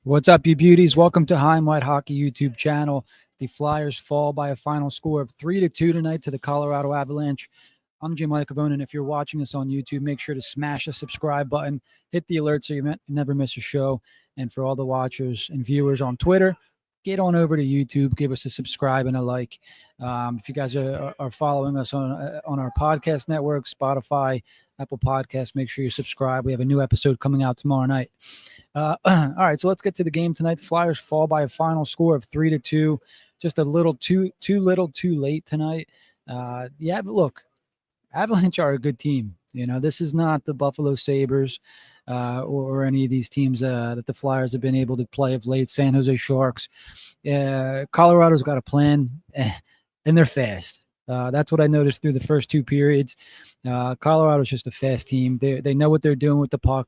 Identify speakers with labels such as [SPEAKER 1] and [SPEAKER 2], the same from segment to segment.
[SPEAKER 1] What's up, you beauties? Welcome to High and Wide Hockey YouTube channel. The Flyers fall by a final score of 3-2 tonight to the Colorado Avalanche. I'm Jim Iacovone, and if you're watching us on YouTube, make sure to smash the subscribe button, hit the alert so you never miss a show. And for all the watchers and viewers on Twitter, get on over to YouTube, give us a subscribe and a like. If you guys are following us on our podcast network, Spotify, Apple Podcasts, make sure you subscribe. We have a new episode coming out tomorrow night. All right, so let's get to the game tonight. The Flyers fall by a final score of 3-2. Just a little too late tonight. Look, Avalanche are a good team. You know, this is not the Buffalo Sabres or any of these teams that the Flyers have been able to play of late. San Jose Sharks. Colorado's got a plan, and they're fast. That's what I noticed through the first two periods. Colorado's just a fast team. They know what they're doing with the puck.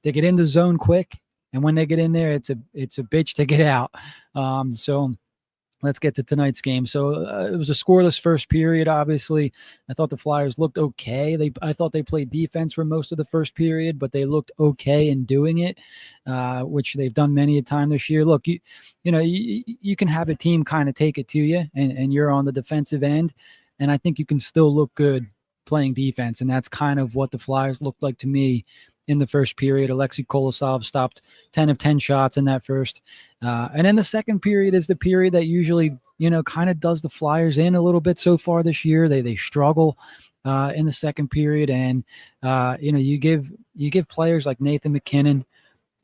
[SPEAKER 1] They get in the zone quick, and when they get in there, it's a bitch to get out. So let's get to tonight's game. So it was a scoreless first period, obviously. I thought the Flyers looked okay. I thought they played defense for most of the first period, but they looked okay in doing it, which they've done many a time this year. Look, you can have a team kind of take it to you, and you're on the defensive end, and I think you can still look good playing defense, and that's kind of what the Flyers looked like to me in the first period. Alexei Kolosov stopped 10 of 10 shots in that first. And then the second period is the period that usually, kind of does the Flyers in a little bit so far this year. They struggle in the second period. And, you give players like Nathan MacKinnon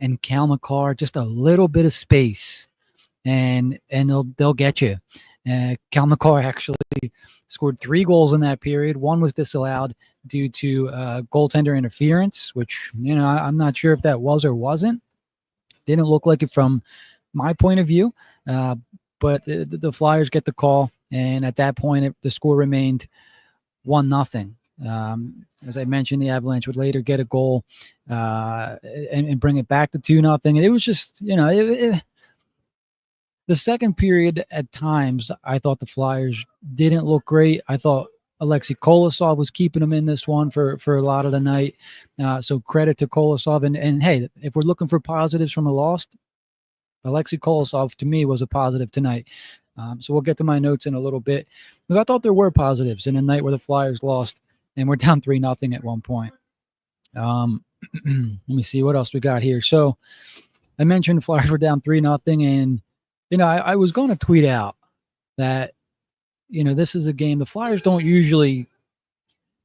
[SPEAKER 1] and Cale Makar just a little bit of space, and they'll get you. Cale Makar actually scored 3 goals in that period. One was disallowed due to goaltender interference, which, I'm not sure if that was or wasn't. Didn't look like it from my point of view, but the Flyers get the call, and at that point, the score remained 1-0. As I mentioned, the Avalanche would later get a goal and bring it back to 2-0. And it was just, the second period at times, I thought the Flyers didn't look great. I thought Alexei Kolosov was keeping them in this one for a lot of the night. So credit to Kolosov. And hey, if we're looking for positives from a loss, Alexei Kolosov to me was a positive tonight. So we'll get to my notes in a little bit. But I thought there were positives in a night where the Flyers lost and we're down 3-0 at one point. Let me see what else we got here. So I mentioned the Flyers were down 3-0, and I was going to tweet out that, this is a game the Flyers don't usually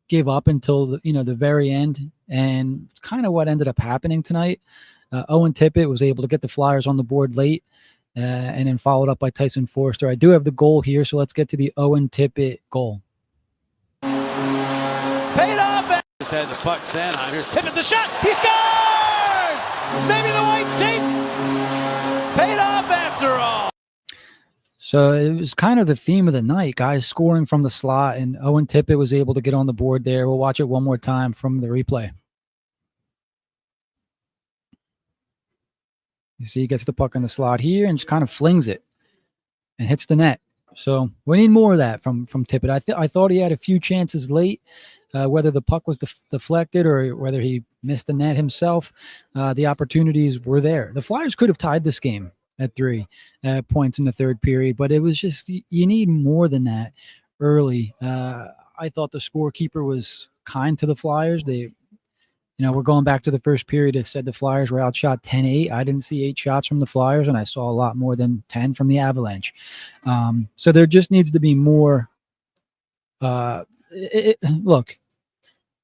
[SPEAKER 1] give up until the very end, and it's kind of what ended up happening tonight. Owen Tippett was able to get the Flyers on the board late, and then followed up by Tyson Foerster. I do have the goal here, so let's get to the Owen Tippett goal.
[SPEAKER 2] Paid off. Just had the puck sent on. Here's Tippett, the shot. He scores! Maybe the white tape paid off after all.
[SPEAKER 1] So it was kind of the theme of the night, guys scoring from the slot, and Owen Tippett was able to get on the board there. We'll watch it one more time from the replay. You see he gets the puck in the slot here and just kind of flings it and hits the net. So we need more of that from Tippett. I thought he had a few chances late, whether the puck was deflected or whether he missed the net himself. The opportunities were there. The Flyers could have tied this game at 3 points in the third period, but it was just, you need more than that early. I thought the scorekeeper was kind to the Flyers. We're going back to the first period. It said the Flyers were outshot 10-8. I didn't see 8 shots from the Flyers, and I saw a lot more than 10 from the Avalanche. So there just needs to be more. Look,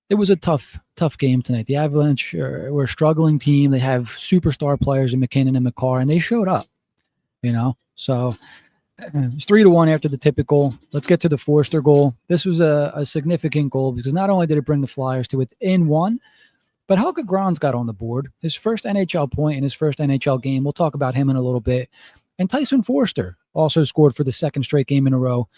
[SPEAKER 1] it was a tough game tonight. The Avalanche were a struggling team. They have superstar players in MacKinnon and Makar, and they showed up, So it's 3-1 after the Tippett goal. Let's get to the Foerster goal. This was a significant goal because not only did it bring the Flyers to within 1, but Helge Grans got on the board. His first NHL point in his first NHL game. We'll talk about him in a little bit. And Tyson Foerster also scored for the second straight game in a row.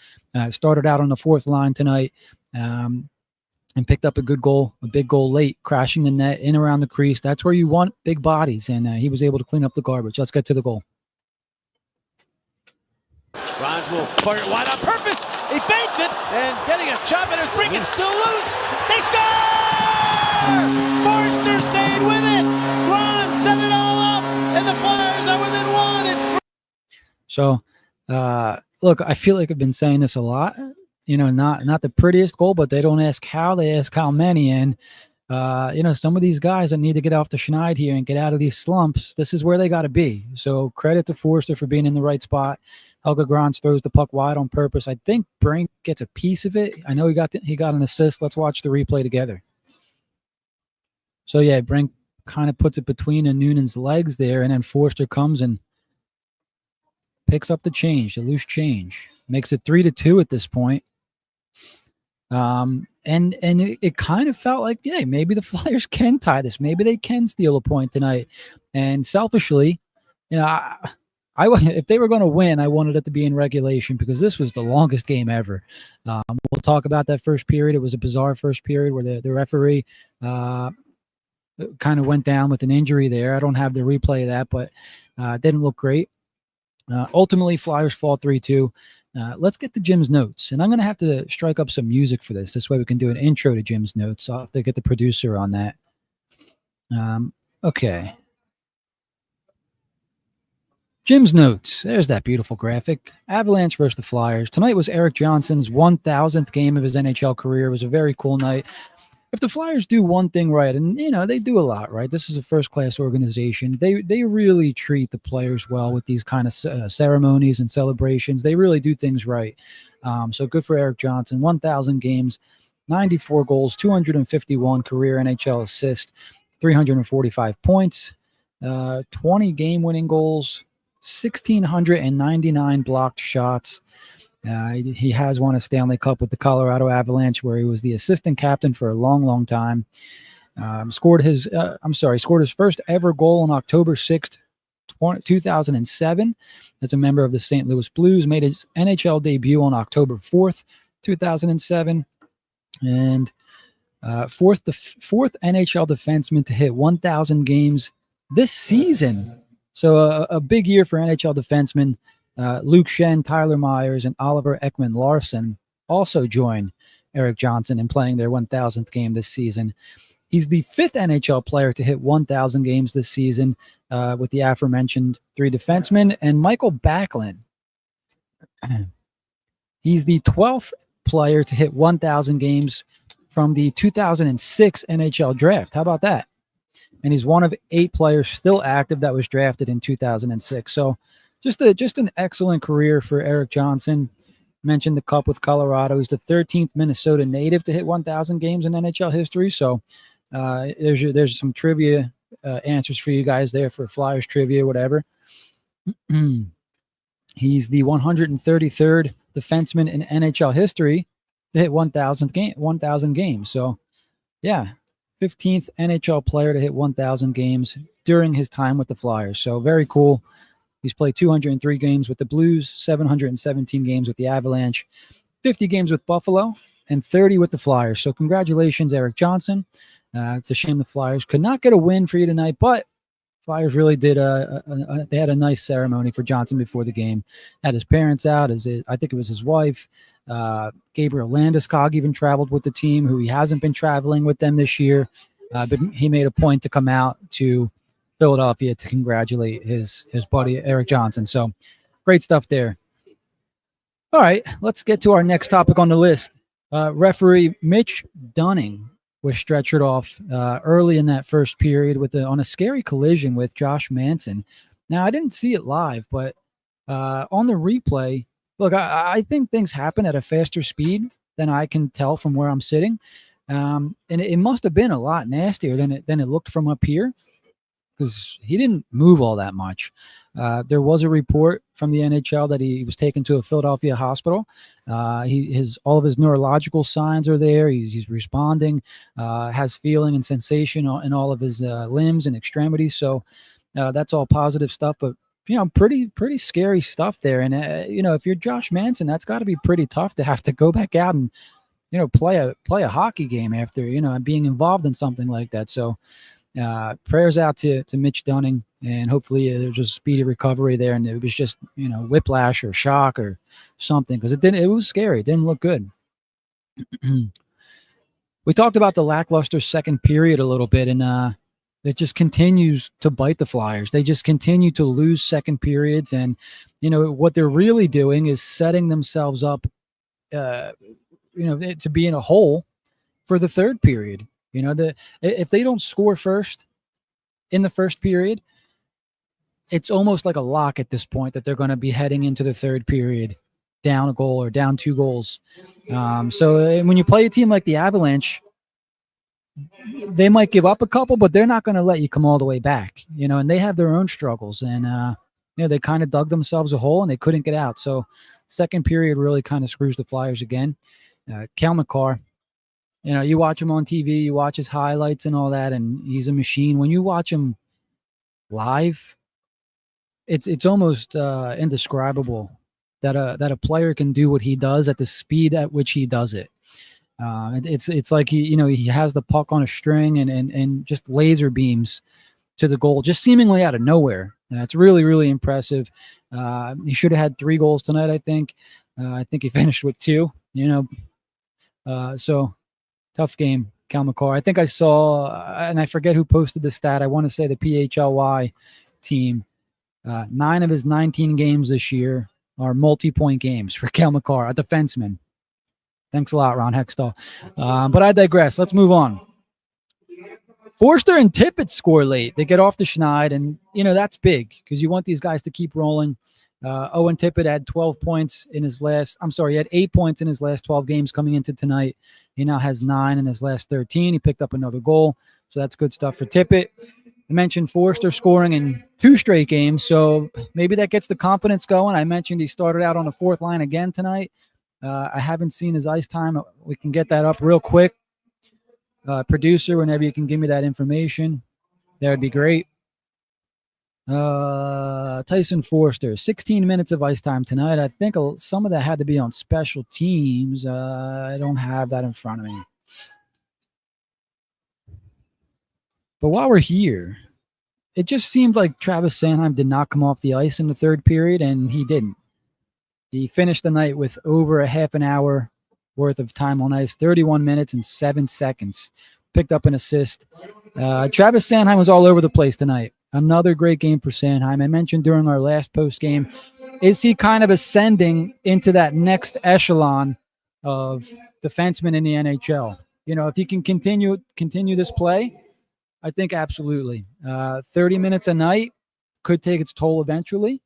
[SPEAKER 1] Started out on the 4th line tonight. And picked up a good goal, a big goal late, crashing the net in around the crease. That's where you want big bodies, and he was able to clean up the garbage. Let's get to the goal.
[SPEAKER 2] Grans will fire it wide on purpose. He banked it, and getting a chop at his ring. It's still loose. They score! Foerster stayed with it. Grans set it all up,
[SPEAKER 1] So, look, I feel like I've been saying this a lot. Not the prettiest goal, but they don't ask how, they ask how many. And some of these guys that need to get off the schneid here and get out of these slumps, this is where they got to be. So credit to Forster for being in the right spot. Helge Grans throws the puck wide on purpose. I think Brink gets a piece of it. I know he got an assist. Let's watch the replay together. So yeah, Brink kind of puts it between Noonan's legs there, and then Forster comes and picks up the loose change, makes it 3-2 at this point. And it kind of felt like, yeah, maybe the Flyers can tie this. Maybe they can steal a point tonight. And selfishly, I if they were going to win, I wanted it to be in regulation because this was the longest game ever. We'll talk about that first period. It was a bizarre first period where the referee kind of went down with an injury there. I don't have the replay of that, but it didn't look great. Ultimately, Flyers fall 3-2. Let's get to Jim's notes. And I'm going to have to strike up some music for this. This way we can do an intro to Jim's notes. I'll have to get the producer on that. Okay. Jim's notes. There's that beautiful graphic. Avalanche versus the Flyers. Tonight was Erik Johnson's 1,000th game of his NHL career. It was a very cool night. If the Flyers do one thing right, and they do a lot right, this is a first-class organization. They really treat the players well with these kind of ceremonies and celebrations. They really do things right. So good for Erik Johnson. 1,000 games, 94 goals, 251 career NHL assists, 345 points, 20 game-winning goals, 1,699 blocked shots. He has won a Stanley Cup with the Colorado Avalanche, where he was the assistant captain for a long, long time. Scored his first ever goal on October 6th, 2007 as a member of the St. Louis Blues. Made his NHL debut on October 4th, 2007. And fourth NHL defenseman to hit 1,000 games this season. So a big year for NHL defensemen. Luke Schenn, Tyler Myers, and Oliver Ekman-Larsson also joined Erik Johnson in playing their 1,000th game this season. He's the fifth NHL player to hit 1,000 games this season with the aforementioned three defensemen. And Michael Backlund, he's the 12th player to hit 1,000 games from the 2006 NHL draft. How about that? And he's one of 8 players still active that was drafted in 2006. So just an excellent career for Erik Johnson. Mentioned the Cup with Colorado. He's the 13th Minnesota native to hit 1,000 games in NHL history. So there's some trivia answers for you guys there for Flyers trivia, whatever. He's the 133rd defenseman in NHL history to hit 1,000 games. So, yeah, 15th NHL player to hit 1,000 games during his time with the Flyers. So very cool. He's played 203 games with the Blues, 717 games with the Avalanche, 50 games with Buffalo, and 30 with the Flyers. So congratulations, Erik Johnson. It's a shame the Flyers could not get a win for you tonight, but Flyers really did. They had a nice ceremony for Johnson before the game. Had his parents out. I think it was his wife. Gabriel Landeskog even traveled with the team, who he hasn't been traveling with them this year. But he made a point to come out to Philadelphia to congratulate his buddy Erik Johnson. So great stuff there. All right, let's get to our next topic on the list. Referee Mitch Dunning was stretchered off early in that first period on a scary collision with Josh Manson. Now, I didn't see it live, but on the replay, look, I think things happen at a faster speed than I can tell from where I'm sitting. And it must have been a lot nastier than it looked from up here, because he didn't move all that much. There was a report from the NHL that he was taken to a Philadelphia hospital. All of his neurological signs are there. He's responding, has feeling and sensation in all of his limbs and extremities. So that's all positive stuff. But pretty scary stuff there. And if you're Josh Manson, that's got to be pretty tough to have to go back out and play a hockey game after being involved in something like that. So prayers out to Mitch Dunning, and hopefully there's just speedy recovery there, and it was just whiplash or shock or something, because it was scary. It didn't look good. We talked about the lackluster second period a little bit, and It just continues to bite the Flyers. They just continue to lose second periods. And, what they're really doing is setting themselves up, to be in a hole for the third period. If they don't score first in the first period, it's almost like a lock at this point that they're going to be heading into the third period down a goal or down 2 goals. So when you play a team like the Avalanche, they might give up a couple, but they're not going to let you come all the way back, and they have their own struggles. And, they kind of dug themselves a hole and they couldn't get out. So second period really kind of screws the Flyers again. Cale Makar, you watch him on TV, you watch his highlights and all that, and he's a machine. When you watch him live, it's almost indescribable that a player can do what he does at the speed at which he does it. It's like he has the puck on a string and just laser beams to the goal, just seemingly out of nowhere. It's really, really impressive. He should have had 3 goals tonight, I think. I think he finished with 2. So tough game, Cale Makar. I think I saw, and I forget who posted the stat. I want to say the PHLY team. 9 of his 19 games this year are multi-point games for Cale Makar, a defenseman. Thanks a lot, Ron Hextall. But I digress. Let's move on. Forster and Tippett score late. They get off the schneid, and, that's big because you want these guys to keep rolling. Owen Tippett had 12 points in his last – he had 8 points in his last 12 games coming into tonight. He now has 9 in his last 13. He picked up another goal, so that's good stuff for Tippett. I mentioned Forster scoring in 2 straight games, so maybe that gets the confidence going. I mentioned he started out on the 4th line again tonight. I haven't seen his ice time. We can get that up real quick. Producer, whenever you can give me that information, that would be great. Tyson Forster, 16 minutes of ice time tonight. I think some of that had to be on special teams. I don't have that in front of me. But while we're here, it just seemed like Travis Sanheim did not come off the ice in the third period, and he didn't. He finished the night with over a half an hour worth of time on ice, 31 minutes and 7 seconds. Picked up an assist. Travis Sanheim was all over the place tonight. Another great game for Sanheim. I mentioned during our last post game, is he kind of ascending into that next echelon of defensemen in the NHL? If he can continue this play, I think absolutely. 30 minutes a night could take its toll eventually,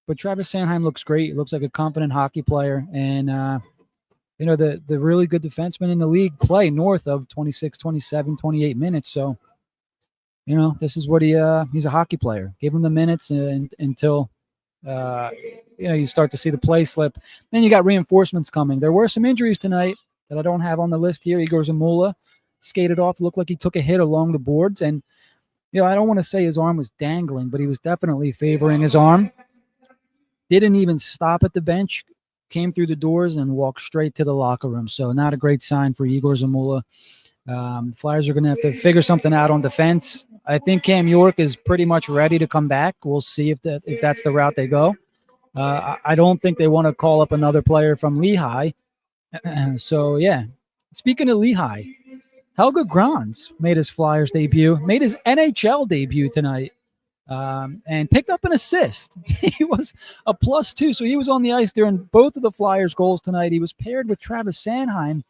[SPEAKER 1] but Travis Sanheim looks great. He looks like a competent hockey player, and the really good defensemen in the league play north of 26, 27, 28 minutes. So, this is what he's a hockey player. Give him the minutes until, you start to see the play slip. Then you got reinforcements coming. There were some injuries tonight that I don't have on the list here. Igor Zamula skated off, looked like he took a hit along the boards. And, I don't want to say his arm was dangling, but he was definitely favoring his arm. Didn't even stop at the bench. Came through the doors and walked straight to the locker room. So not a great sign for Igor Zamula. Flyers are going to have to figure something out on defense. I think Cam York is pretty much ready to come back. We'll see if that's the route they go. I don't think they want to call up another player from Lehigh. So, yeah. Speaking of Lehigh, Helge Grans made his Flyers debut, made his NHL debut tonight. And picked up an assist. He was a +2, so he was on the ice during both of the Flyers' goals tonight. He was paired with Travis Sanheim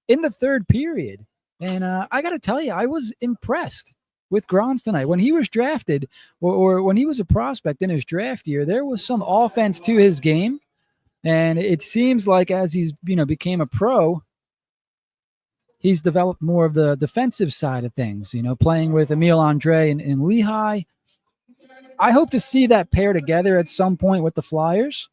[SPEAKER 1] in the third period. And I got to tell you, I was impressed with Grans tonight. When he was drafted, or when he was a prospect in his draft year, there was some offense to his game. And it seems like as he's became a pro, he's developed more of the defensive side of things, playing with Emil Andre in Lehigh. I hope to see that pair together at some point with the Flyers.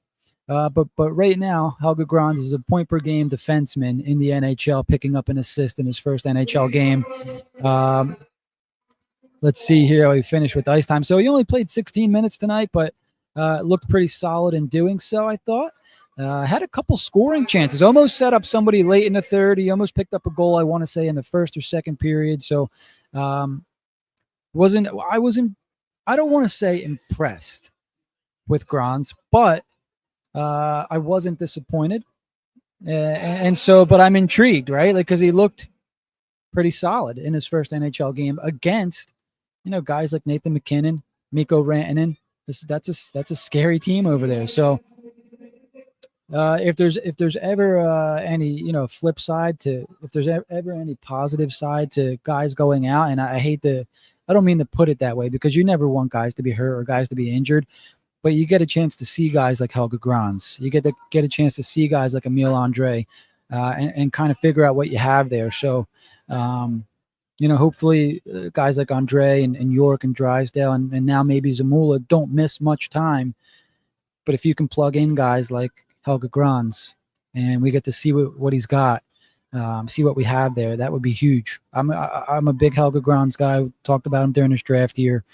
[SPEAKER 1] But right now, Helge Grans is a point-per-game defenseman in the NHL, picking up an assist in his first NHL game. Let's see here how he finished with ice time. So he only played 16 minutes tonight, but looked pretty solid in doing so, I thought. Had a couple scoring chances. Almost set up somebody late in the third. He almost picked up a goal, I want to say, in the first or second period. So I don't want to say impressed with Grans, but I wasn't disappointed. But I'm intrigued, right? Because he looked pretty solid in his first NHL game against guys like Nathan McKinnon, Mikko Rantanen. That's a scary team over there. So if there's ever any flip side to, if there's ever any positive side to guys going out, and I don't mean to put it that way, because you never want guys to be hurt or guys to be injured, but you get a chance to see guys like Helge Grans. You get a chance to see guys like Emil Andre, and kind of figure out what you have there. So, hopefully guys like Andre and York and Drysdale and now maybe Zamula don't miss much time. But if you can plug in guys like Helge Grans and we get to see what he's got, see what we have there, that would be huge. I'm a big Helge Grans guy. We talked about him during his draft year.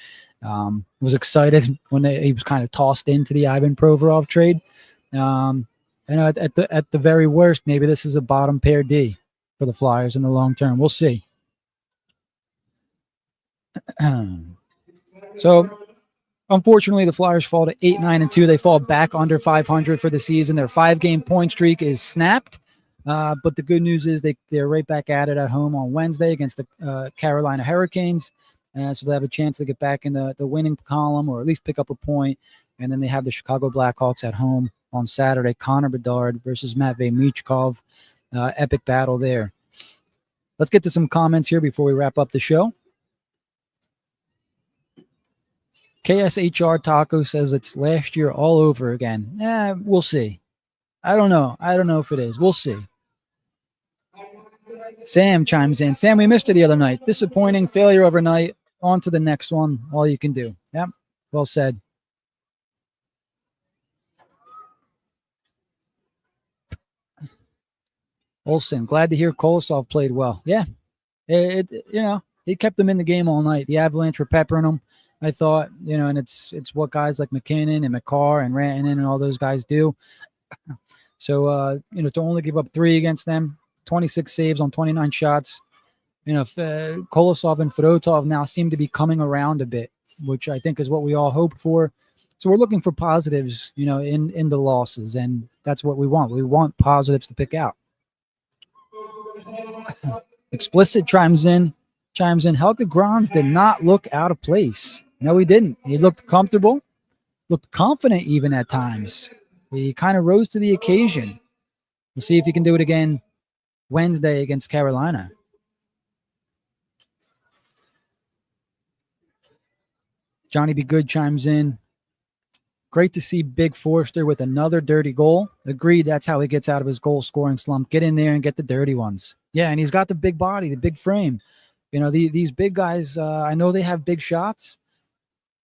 [SPEAKER 1] Was excited when he was kind of tossed into the Ivan Provorov trade. And at the very worst, maybe this is a bottom pair D for the Flyers in the long term. We'll see. So, unfortunately, the Flyers fall to 8-9-2. They fall back under 500 for the season. Their 5-game point streak is snapped. But the good news is they're right back at it at home on Wednesday against the Carolina Hurricanes. So they have a chance to get back in the winning column, or at least pick up a point. And then they have the Chicago Blackhawks at home on Saturday. Connor Bedard versus Matvei Michkov. Epic battle there. Let's get to some comments here before we wrap up the show. KSHR Taco says it's last year all over again. We'll see. I don't know if it is. We'll see. Sam chimes in. Sam, we missed it the other night. Disappointing failure overnight. On to the next one. All you can do. Yep. Well said. Olsen, glad to hear Kolosov played well. Yeah. He kept them in the game all night. The Avalanche were peppering them, I thought, and it's what guys like McKinnon and McCarr and Rantanen and all those guys do. So, to only give up 3 against them, 26 saves on 29 shots. Kolosov and Fedotov now seem to be coming around a bit, which I think is what we all hoped for. So we're looking for positives, in the losses, and that's what we want. We want positives to pick out. Explicit chimes in. Helge Grans did not look out of place. No, he didn't. He looked comfortable, looked confident even at times. He kind of rose to the occasion. We'll see if he can do it again Wednesday against Carolina. Johnny Be Good chimes in. Great to see Big Forster with another dirty goal. Agreed, that's how he gets out of his goal-scoring slump. Get in there and get the dirty ones. Yeah, and he's got the big body, the big frame. These big guys, I know they have big shots,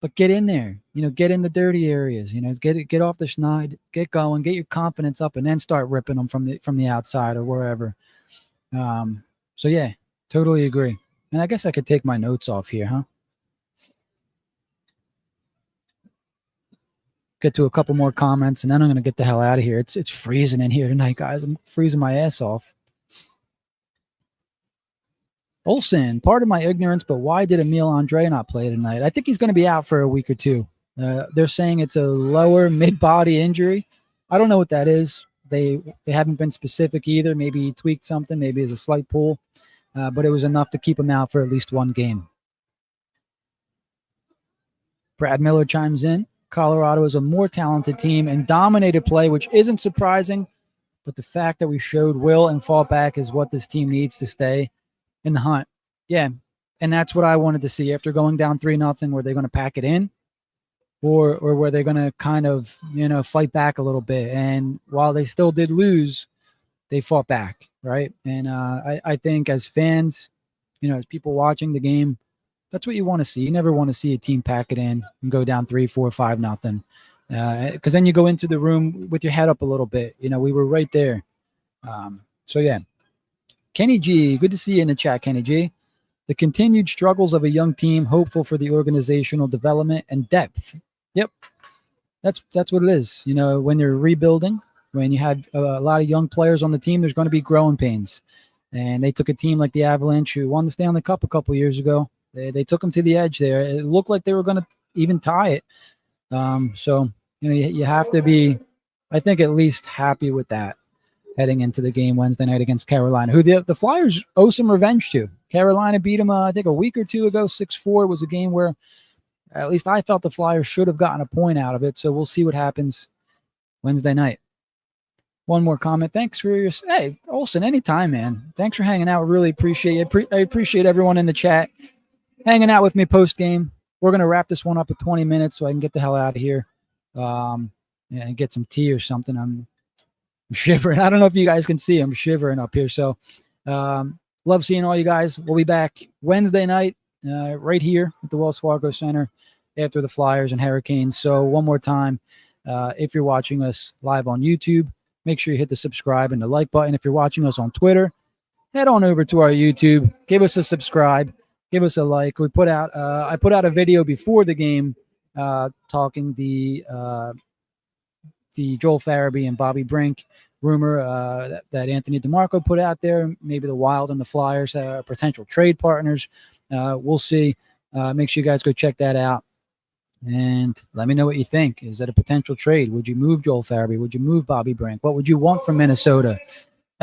[SPEAKER 1] but get in there. Get in the dirty areas. Get off the schneid, get going, get your confidence up, and then start ripping them from the outside or wherever. So, yeah, totally agree. And I guess I could take my notes off here, huh? Get to a couple more comments, and then I'm going to get the hell out of here. It's freezing in here tonight, guys. I'm freezing my ass off. Olsen, pardon my ignorance, but why did Emil Andre not play tonight? I think he's going to be out for a week or two. They're saying it's a lower mid-body injury. I don't know what that is. They haven't been specific either. Maybe he tweaked something. Maybe it's a slight pull. But it was enough to keep him out for at least one game. Brad Miller chimes in. Colorado is a more talented team and dominated play, which isn't surprising. But the fact that we showed will and fought back is what this team needs to stay in the hunt. Yeah, and that's what I wanted to see after going down 3-0. Were they going to pack it in, or were they going to kind of fight back a little bit? And while they still did lose, they fought back, right? And I think as fans, as people watching the game, that's what you want to see. You never want to see a team pack it in and go down 3-4, 5-0, because then you go into the room with your head up a little bit. We were right there. So yeah. Kenny G, good to see you in the chat, Kenny G. The continued struggles of a young team, hopeful for the organizational development and depth. Yep, that's what it is. When you're rebuilding, when you have a lot of young players on the team, there's going to be growing pains. And they took a team like the Avalanche, who won the Stanley Cup a couple years ago. They took them to the edge there. It looked like they were going to even tie it. So you have to be, I think, at least happy with that heading into the game Wednesday night against Carolina, who the Flyers owe some revenge to. Carolina beat them, I think, a week or two ago, 6-4. It was a game where at least I felt the Flyers should have gotten a point out of it. So we'll see what happens Wednesday night. One more comment. Thanks for your, hey, Olsen, anytime, man. Thanks for hanging out. Really appreciate it. I appreciate everyone in the chat hanging out with me post game. We're going to wrap this one up at 20 minutes so I can get the hell out of here and get some tea or something. I'm shivering. I don't know if you guys can see. I'm shivering up here. So love seeing all you guys. We'll be back Wednesday night right here at the Wells Fargo Center after the Flyers and Hurricanes. So one more time, if you're watching us live on YouTube, make sure you hit the subscribe and the like button. If you're watching us on Twitter, head on over to our YouTube. Give us a subscribe. Give us a like. We put out. I put out a video before the game talking the Joel Farabee and Bobby Brink rumor that Anthony DeMarco put out there. Maybe the Wild and the Flyers are potential trade partners. We'll see. Make sure you guys go check that out. And let me know what you think. Is that a potential trade? Would you move Joel Farabee? Would you move Bobby Brink? What would you want from Minnesota?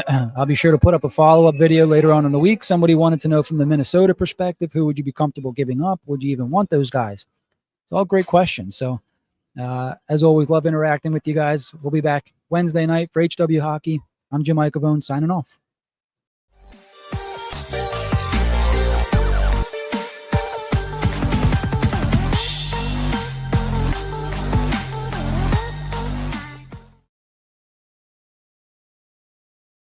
[SPEAKER 1] I'll be sure to put up a follow-up video later on in the week. Somebody wanted to know from the Minnesota perspective, who would you be comfortable giving up? Would you even want those guys? It's all great questions. So, as always, love interacting with you guys. We'll be back Wednesday night for HW Hockey. I'm Jim Icavone signing off.